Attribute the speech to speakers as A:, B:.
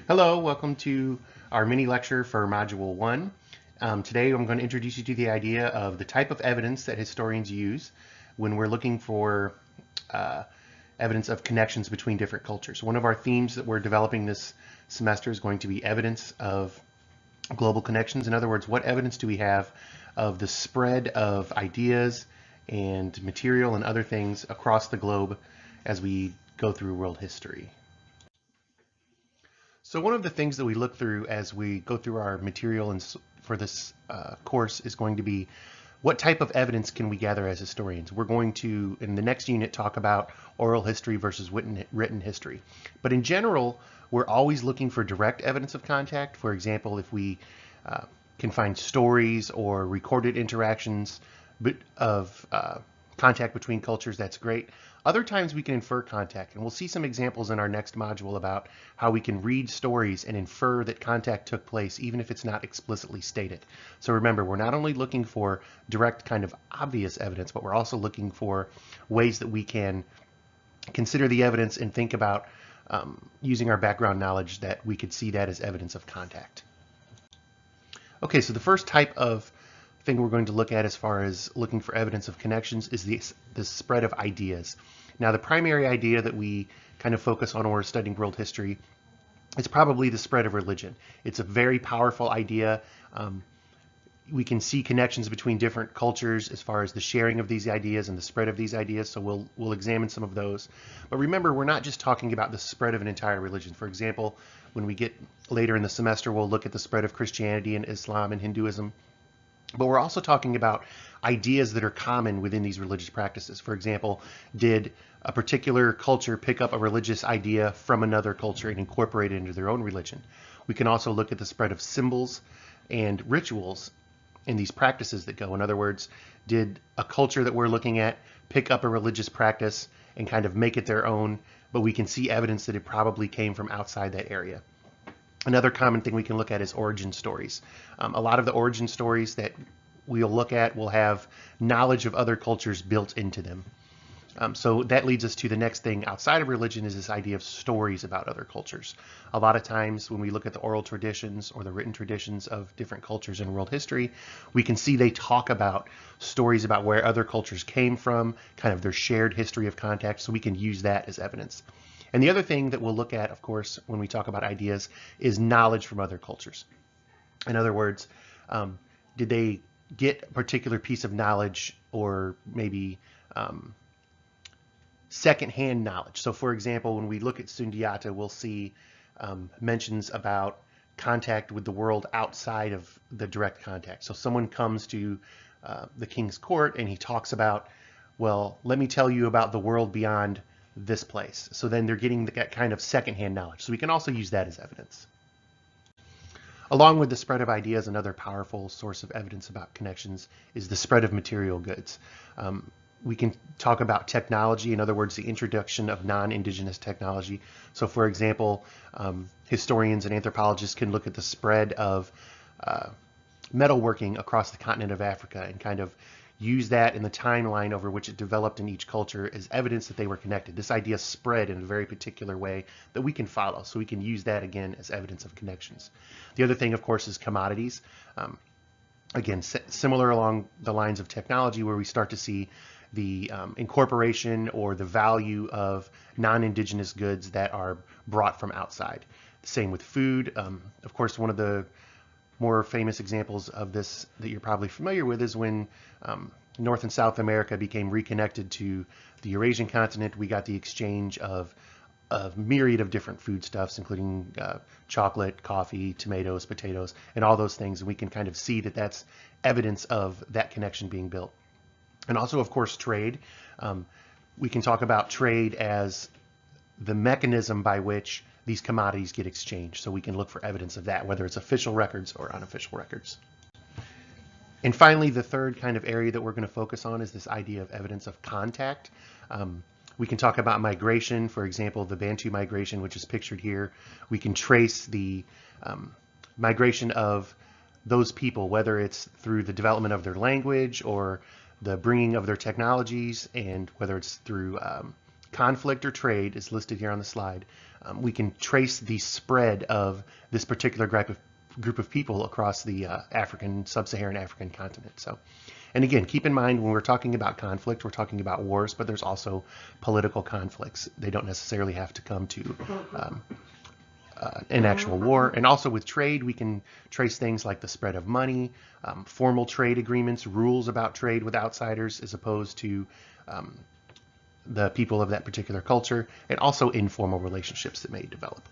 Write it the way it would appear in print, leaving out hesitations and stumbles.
A: Hello, welcome to our mini lecture for Module 1. Today I'm going to introduce you to the idea of the type of evidence that historians use when we're looking for uh, evidence of connections between different cultures. One of our themes that we're developing this semester is going to be evidence of global connections. In other words, what evidence do we have of the spread of ideas and material and other things across the globe as we go through world history? So one of the things that we look through as we go through our material and for this course is going to be what type of evidence can we gather as historians. We're going to, in the next unit, talk about oral history versus written history. But in general, we're always looking for direct evidence of contact. For example, if we uh, can find stories or recorded interactions of contact between cultures, that's great. Other times we can infer contact, and we'll see some examples in our next module about how we can read stories and infer that contact took place even if it's not explicitly stated. So remember, we're not only looking for direct kind of obvious evidence, but we're also looking for ways that we can consider the evidence and think about using our background knowledge that we could see that as evidence of contact. Okay, so the first type of thing we're going to look at as far as looking for evidence of connections is the spread of ideas. Now, the primary idea that we kind of focus on when we're studying world history is probably the spread of religion. It's a very powerful idea. We can see connections between different cultures as far as the sharing of these ideas and the spread of these ideas, so we'll examine some of those. But remember, we're not just talking about the spread of an entire religion. For example, when we get later in the semester, we'll look at the spread of Christianity and Islam and Hinduism. But we're also talking about ideas that are common within these religious practices. For example, did a particular culture pick up a religious idea from another culture and incorporate it into their own religion? We can also look at the spread of symbols and rituals in these practices that go. In other words, did a culture that we're looking at pick up a religious practice and kind of make it their own, but we can see evidence that it probably came from outside that area? Another common thing we can look at is origin stories. A lot of the origin stories that we'll look at will have knowledge of other cultures built into them. So that leads us to the next thing outside of religion is this idea of stories about other cultures. A lot of times when we look at the oral traditions or the written traditions of different cultures in world history, we can see they talk about stories about where other cultures came from, kind of their shared history of contact, so we can use that as evidence. And the other thing that we'll look at, of course, when we talk about ideas is knowledge from other cultures. In other words, did they get a particular piece of knowledge or maybe secondhand knowledge? So for example, when we look at Sundiata, we'll see mentions about contact with the world outside of the direct contact. So someone comes to the king's court and he talks about, well, let me tell you about the world beyond this place. So then they're getting that kind of secondhand knowledge. So we can also use that as evidence. Along with the spread of ideas, another powerful source of evidence about connections is the spread of material goods. We can talk about technology, in other words, the introduction of non-indigenous technology. So for example, historians and anthropologists can look at the spread of metalworking across the continent of Africa and kind of use that in the timeline over which it developed in each culture as evidence that they were connected. This idea spread in a very particular way that we can follow, so we can use that again as evidence of connections. The other thing, of course, is commodities. Again, similar along the lines of technology, where we start to see the incorporation or the value of non-indigenous goods that are brought from outside. Same with food. Of course, one of the more famous examples of this that you're probably familiar with is when North and South America became reconnected to the Eurasian continent. We got the exchange of a myriad of different foodstuffs, including chocolate, coffee, tomatoes, potatoes, and all those things. And we can kind of see that that's evidence of that connection being built. And also, of course, trade. We can talk about trade as the mechanism by which these commodities get exchanged. So we can look for evidence of that, whether it's official records or unofficial records. And finally, the third kind of area that we're going to focus on is this idea of evidence of contact. We can talk about migration, for example, the Bantu migration, which is pictured here. We can trace the migration of those people, whether it's through the development of their language or the bringing of their technologies, and whether it's through conflict or trade is listed here on the slide, we can trace the spread of this particular group of people across the sub-Saharan African continent. So, and again, keep in mind when we're talking about conflict, we're talking about wars, but there's also political conflicts. They don't necessarily have to come to an actual war. And also with trade, we can trace things like the spread of money, formal trade agreements, rules about trade with outsiders as opposed to the people of that particular culture, and also informal relationships that may develop.